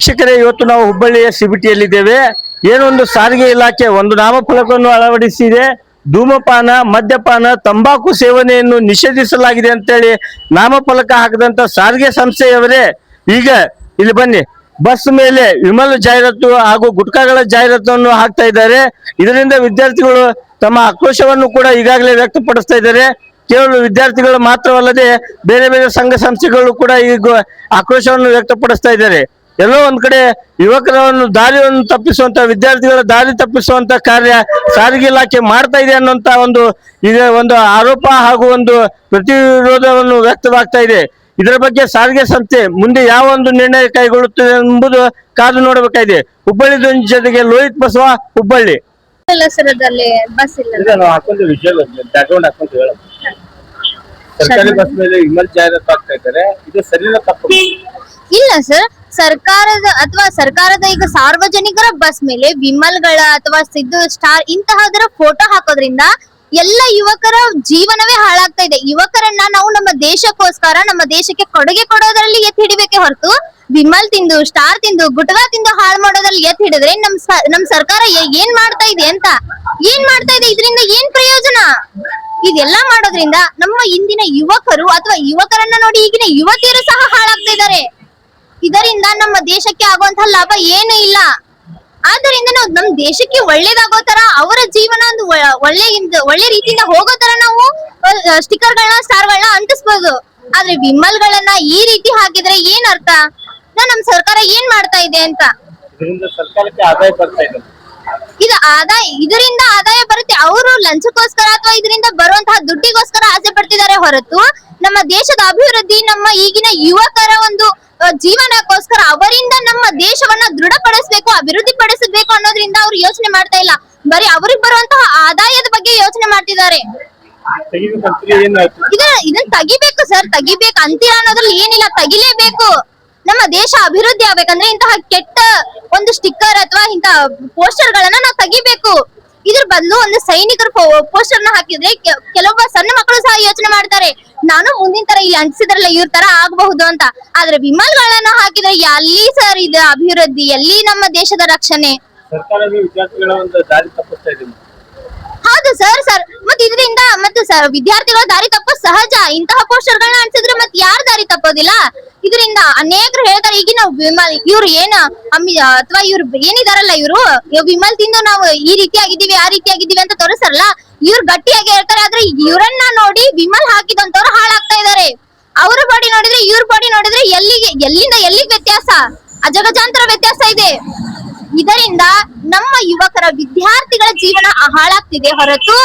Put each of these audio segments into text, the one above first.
ವೀಕ್ಷಕರೇ, ಇವತ್ತು ನಾವು ಹುಬ್ಬಳ್ಳಿಯ ಸಿಬಿಟಿಯಲ್ಲಿದ್ದೇವೆ. ಏನೊಂದು ಸಾರಿಗೆ ಇಲಾಖೆ ಒಂದು ನಾಮಫಲಕವನ್ನು ಅಳವಡಿಸಿದೆ. ಧೂಮಪಾನ, ಮದ್ಯಪಾನ, ತಂಬಾಕು ಸೇವನೆಯನ್ನು ನಿಷೇಧಿಸಲಾಗಿದೆ ಅಂತೇಳಿ ನಾಮಫಲಕ ಹಾಕದಂತ ಸಾರಿಗೆ ಸಂಸ್ಥೆಯವರೇ ಈಗ ಇಲ್ಲಿ ಬನ್ನಿ, ಬಸ್ ಮೇಲೆ ವಿಮಲ್ ಜಾಹೀರಾತು ಹಾಗೂ ಗುಟ್ಕಾಗಳ ಜಾಹೀರಾತನ್ನು ಹಾಕ್ತಾ ಇದ್ದಾರೆ. ಇದರಿಂದ ವಿದ್ಯಾರ್ಥಿಗಳು ತಮ್ಮ ಆಕ್ರೋಶವನ್ನು ಕೂಡ ಈಗಾಗಲೇ ವ್ಯಕ್ತಪಡಿಸ್ತಾ ಇದ್ದಾರೆ. ಕೇವಲ ವಿದ್ಯಾರ್ಥಿಗಳು ಮಾತ್ರವಲ್ಲದೆ ಬೇರೆ ಬೇರೆ ಸಂಘ ಸಂಸ್ಥೆಗಳು ಕೂಡ ಈಗ ಆಕ್ರೋಶವನ್ನು ವ್ಯಕ್ತಪಡಿಸ್ತಾ ಇದ್ದಾರೆ. ಎಲ್ಲೋ ಒಂದ್ ಕಡೆ ಯುವಕರನ್ನು ದಾರಿಯನ್ನು ತಪ್ಪಿಸುವಂತ, ವಿದ್ಯಾರ್ಥಿಗಳ ದಾರಿ ತಪ್ಪಿಸುವಂತ ಕಾರ್ಯ ಸಾರಿಗೆ ಇಲಾಖೆ ಮಾಡ್ತಾ ಇದೆ ಅನ್ನುವಂತ ಒಂದು ಆರೋಪ ಹಾಗೂ ಒಂದು ಪ್ರತಿರೋಧವನ್ನು ವ್ಯಕ್ತವಾಗ್ತಾ ಇದೆ. ಇದರ ಬಗ್ಗೆ ಸಾರಿಗೆ ಸಂಸ್ಥೆ ಮುಂದೆ ಯಾವ ಒಂದು ನಿರ್ಣಯ ಕೈಗೊಳ್ಳುತ್ತದೆ ಎಂಬುದು ಕಾದು ನೋಡಬೇಕಾಗಿದೆ. ಹುಬ್ಬಳ್ಳಿ ಜೊತೆಗೆ ಲೋಹಿತ್ ಬಸವ, ಹುಬ್ಬಳ್ಳಿ. ಸರ್ಕಾರಿ ಬಸ್ ಮೇಲೆ ವಿಮಲ್ ಜಾಹೀರಾತು ಆಗ್ತಾ ಇದ್ದಾರೆ, ಇದು ಸರಿನಾ ತಪ್ಪು? ಇಲ್ಲ ಸರ್, ಸರ್ಕಾರದ ಈಗ ಸಾರ್ವಜನಿಕರ ಬಸ್ ಮೇಲೆ ವಿಮಲ್ಗಳ ಅಥವಾ ಸಿದ್ದು ಸ್ಟಾರ್ ಇಂತಹದರ ಫೋಟೋ ಹಾಕೋದ್ರಿಂದ ಎಲ್ಲ ಯುವಕರ ಜೀವನವೇ ಹಾಳಾಗ್ತಾ ಇದೆ. ಯುವಕರನ್ನ ನಾವು ನಮ್ಮ ದೇಶಕ್ಕೋಸ್ಕರ, ನಮ್ಮ ದೇಶಕ್ಕೆ ಕೊಡುಗೆ ಕೊಡೋದ್ರಲ್ಲಿ ಎತ್ತಿ ಹಿಡಿಬೇಕೆ ಹೊರತು ವಿಮಲ್ ತಿಂದು, ಸ್ಟಾರ್ ತಿಂದು, ಗುಟ್ಕಾ ತಿಂದು ಹಾಳು ಮಾಡೋದ್ರಲ್ಲಿ ಎತ್ತಿ ಹಿಡಿದ್ರೆ ನಮ್ ಸರ್ಕಾರ ಏನ್ ಮಾಡ್ತಾ ಇದೆ ಅಂತ, ಏನ್ ಮಾಡ್ತಾ ಇದೆ, ಇದರಿಂದ ಏನ್ ಪ್ರಯೋಜನ? ಇದೆಲ್ಲಾ ಮಾಡೋದ್ರಿಂದ ನಮ್ಮ ಇಂದಿನ ಯುವಕರು ಅಥವಾ ಯುವಕರನ್ನ ನೋಡಿ ಈಗಿನ ಯುವತಿಯರು ಸಹ ಹಾಳಾಗ್ತಾ ಇದ್ದಾರೆ. ಇದರಿಂದ ನಮ್ಮ ದೇಶಕ್ಕೆ ಆಗುವಂತಹ ಲಾಭ ಏನು ಇಲ್ಲ. ಆದ್ದರಿಂದ ನಾವು ನಮ್ಮ ದೇಶಕ್ಕೆ ಒಳ್ಳೇದಾಗೋ ತರ, ಅವರ ಜೀವನ ಒಂದು ಒಳ್ಳೆ ರೀತಿಯಿಂದ ಹೋಗೋ ತರ ನಾವು ಸ್ಟಿಕ್ಕರ್ಗಳನ್ನ, ಸ್ಟಾರ್ಗಳನ್ನ ಅಂಟಿಸ್ಬೋದು. ಆದ್ರೆ ವಿಮಲ್ಗಳನ್ನ ಈ ರೀತಿ ಹಾಕಿದ್ರೆ ಏನ್ ಅರ್ಥ? ನಮ್ ಸರ್ಕಾರ ಏನ್ ಮಾಡ್ತಾ ಇದೆ ಅಂತ. ಸರ್ಕಾರಕ್ಕೆ ಆದಾಯ ಬರ್ತಾ ಇದೆ. ಇದರಿಂದ ಆದಾಯ ಬರುತ್ತೆ. ಅವರು ಲಂಚಕ್ಕೋಸ್ಕರ ಅಥವಾ ಇದರಿಂದ ಬರುವಂತಹ ದುಡ್ಡಿಗೋಸ್ಕರ ಆಸೆ ಪಡ್ತಿದ್ದಾರೆ ಹೊರತು ನಮ್ಮ ದೇಶದ ಅಭಿವೃದ್ಧಿ, ನಮ್ಮ ಈಗಿನ ಯುವಕರ ಒಂದು ಜೀವನಕ್ಕೋಸ್ಕರ, ಅವರಿಂದ ನಮ್ಮ ದೇಶವನ್ನ ದೃಢಪಡಿಸಬೇಕು, ಅಭಿವೃದ್ಧಿ ಪಡಿಸಬೇಕು ಅನ್ನೋದ್ರಿಂದ ಅವ್ರು ಯೋಚನೆ ಮಾಡ್ತಾ ಇಲ್ಲ. ಬರೀ ಅವ್ರಿಗೆ ಬರುವಂತಹ ಆದಾಯದ ಬಗ್ಗೆ ಯೋಚನೆ ಮಾಡ್ತಿದ್ದಾರೆ. ಇದನ್ನ ತೆಗಿಬೇಕು ಸರ್, ತೆಗಿಬೇಕು ಅಂತೀರಾ ಅನ್ನೋದ್ರಲ್ಲಿ ಏನಿಲ್ಲ, ತೆಗಿಲೇಬೇಕು. ನಮ್ಮ ದೇಶ ಅಭಿವೃದ್ಧಿ ಆಗ್ಬೇಕಂದ್ರೆ ಇಂತಹ ಕೆಟ್ಟ ಒಂದು ಸ್ಟಿಕ್ಕರ್ ಅಥವಾ ಇಂತಹ ಪೋಸ್ಟರ್ ಗಳನ್ನ ನಾವು ತೆಗಿಬೇಕು. ಇದ್ರ ಬದಲು ಒಂದು ಸೈನಿಕರ ಪೋಸ್ಟರ್ ನ ಹಾಕಿದ್ರೆ ಕೆಲವೊಬ್ಬ ಸಣ್ಣ ಮಕ್ಕಳು ಸಹ ಯೋಚನೆ ಮಾಡ್ತಾರೆ, ನಾನು ಮುಂದಿನ ತರ ಇಲ್ಲಿ ಅಂಟಿಸಿದ್ರಲ್ಲ ಇವ್ರ ತರ ಆಗಬಹುದು ಅಂತ. ಆದ್ರೆ ವಿಮಲ್ಗಳನ್ನ ಹಾಕಿದ್ರೆ ಎಲ್ಲಿ ಸರ್ ಇದು ಅಭಿವೃದ್ಧಿ, ಎಲ್ಲಿ ನಮ್ಮ ದೇಶದ ರಕ್ಷಣೆ? ವಿದ್ಯಾರ್ಥಿಗಳ ಒಂದು ದಾರಿ ತಪ್ಪಿಸ್ತಾ ಇದೆ. ಹೌದು ಸರ್, ಮತ್ತೆ ಇದರಿಂದ ವಿದ್ಯಾರ್ಥಿಗಳ ದಾರಿ ತಪ್ಪ ಸಹಜ. ಇಂತಹ ಪೋಸ್ಟರ್ ಗಳನ್ನ ಅಂಟಿಸಿದ್ರೆ ಮತ್ತೆ ಯಾರು ದಾರಿ ತಪ್ಪೋದಿಲ್ಲ? ಇದರಿಂದ ಅನೇಕರು ಹೇಳ್ತಾರೆ, ಈಗಿನ ವಿಮಲ್ ಇವ್ರು ಅಥವಾ ಇವ್ರು ಏನಿದಾರಲ್ಲ, ಇವರು ವಿಮಲ್ ತಿಂದು ನಾವು ಈ ರೀತಿ ಆಗಿದ್ದೀವಿ, ಆ ರೀತಿ ಆಗಿದ್ದೀವಿ ಅಂತ ತೋರಿಸಲ್ಲ. ಇವ್ರು ಗಟ್ಟಿಯಾಗಿ ಹೇಳ್ತಾರೆ. ಆದ್ರೆ ಇವ್ರನ್ನ ನೋಡಿ ವಿಮಲ್ ಹಾಕಿದಂತವ್ರು ಹಾಳಾಗ್ತಾ ಇದಾರೆ. ಅವ್ರ ಬಾಡಿ ನೋಡಿದ್ರೆ, ಇವ್ರ ಬಾಡಿ ನೋಡಿದ್ರೆ ಎಲ್ಲಿಂದ ಎಲ್ಲಿಗೆ ವ್ಯತ್ಯಾಸ, ಅಜಗಜಾಂತರ ವ್ಯತ್ಯಾಸ ಇದೆ. ಇದರಿಂದ ನಮ್ಮ ಯುವಕರ, ವಿದ್ಯಾರ್ಥಿಗಳ ಜೀವನ ಹಾಳಾಗ್ತಿದೆ ಹೊರತು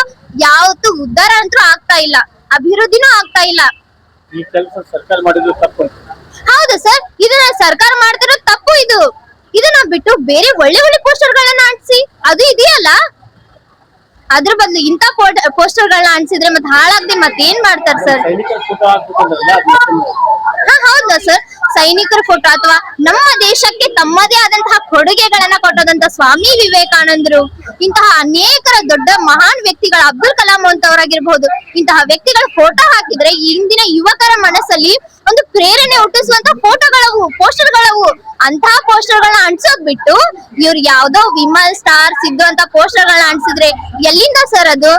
ಯಾವತ್ತೂ ಉದ್ಧಾರ ಅಂತೂ ಆಗ್ತಾ ಇಲ್ಲ, ಅಭಿವೃದ್ಧಿನೂ ಆಗ್ತಾ ಇಲ್ಲ. ಈ ಕೆಲಸ ಸರ್ಕಾರ ಮಾಡಿದ್ರು ತಪ್ಪು. ಹೌದು ಸರ್, ಇದನ್ನ ಸರ್ಕಾರ ಮಾಡ್ತಿರೋ ತಪ್ಪು. ಇದನ್ನ ಬಿಟ್ಟು ಬೇರೆ ಒಳ್ಳೆ ಒಳ್ಳೆ ಪೋಸ್ಟರ್ ಗಳನ್ನ ಅಂಟಿಸಿ, ಅದು ಇದೆಯಲ್ಲ, ಅದ್ರ ಬದಲು ಇಂತ ಪೋಸ್ಟರ್ ಗಳನ್ನ ಅಂಟಿಸಿದ್ರೆ ಮತ್ತೆ ಹಾಳಾಗ್ದೆ ಮತ್ತೇನ್ ಮಾಡ್ತಾರೆ ಸರ್? ಹೌದಾ ಸರ್, ಸೈನಿಕರ ಫೋಟೋ ಅಥವಾ ನಮ್ಮ ದೇಶಕ್ಕೆ ತಮ್ಮದೇ ಆದಂತಹ ಕೊಡುಗೆಗಳನ್ನ ಕೊಟ್ಟದಂತ ಸ್ವಾಮಿ ವಿವೇಕಾನಂದರು, ಇಂತಹ ಅನೇಕರ ದೊಡ್ಡ ಮಹಾನ್ ವ್ಯಕ್ತಿಗಳ, ಅಬ್ದುಲ್ ಕಲಾಂ ಅಂತವರಾಗಿರ್ಬಹುದು, ಇಂತಹ ವ್ಯಕ್ತಿಗಳ ಫೋಟೋ ಹಾಕಿದ್ರೆ ಇಂದಿನ ಯುವಕರ ಮನಸ್ಸಲ್ಲಿ ಒಂದು ಪ್ರೇರಣೆ ಹುಟ್ಟಿಸುವಂತ ಪೋಸ್ಟರ್ ಗಳವು. ಅಂತಹ ಪೋಸ್ಟರ್ ಗಳನ್ನ ಅಂಟಿಸೋದ್ ಬಿಟ್ಟು ಇವ್ರು ಯಾವ್ದೋ ವಿಮಲ್, ಸ್ಟಾರ್, ಸಿದ್ದು ಅಂತ ಪೋಸ್ಟರ್ ಗಳನ್ನ ಅಂಟಿಸಿದ್ರೆ ಎಲ್ಲಿಂದ ಸರ್ ಅದು?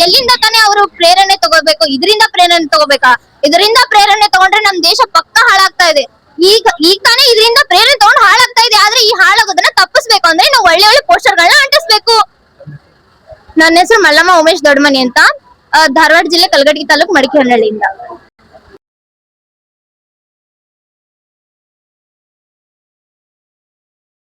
ಎಲ್ಲಿಂದ ತಾನೇ ಅವರು ಪ್ರೇರಣೆ ತಗೋಬೇಕು? ಇದರಿಂದ ಪ್ರೇರಣೆ ತಗೋಬೇಕಾ? ಇದರಿಂದ ಪ್ರೇರಣೆ ತಗೊಂಡ್ರೆ ನಮ್ ದೇಶ ಪಕ್ಕ ಹಾಳಾಗ್ತಾ ಇದೆ. ಈಗ ತಾನೇ ಇದರಿಂದ ಪ್ರೇರಣೆ ತಗೊಂಡು ಹಾಳಾಗ್ತಾ ಇದೆ. ಆದ್ರೆ ಈ ಹಾಳಾಗೋದನ್ನ ತಪ್ಪಿಸ್ಬೇಕು ಅಂದ್ರೆ ನಾವು ಒಳ್ಳೆ ಒಳ್ಳೆ ಪೋಸ್ಟರ್ ಗಳನ್ನ ಅಂಟಿಸ್ಬೇಕು. ನನ್ನ ಹೆಸರು ಮಲ್ಲಮ್ಮ ಉಮೇಶ್ ದೊಡ್ಡಮನಿ ಅಂತ, ಧಾರವಾಡ ಜಿಲ್ಲೆ ಕಲಘಟಗಿ ತಾಲೂಕು ಮಡಿಕೇನಹಳ್ಳಿಯಿಂದ.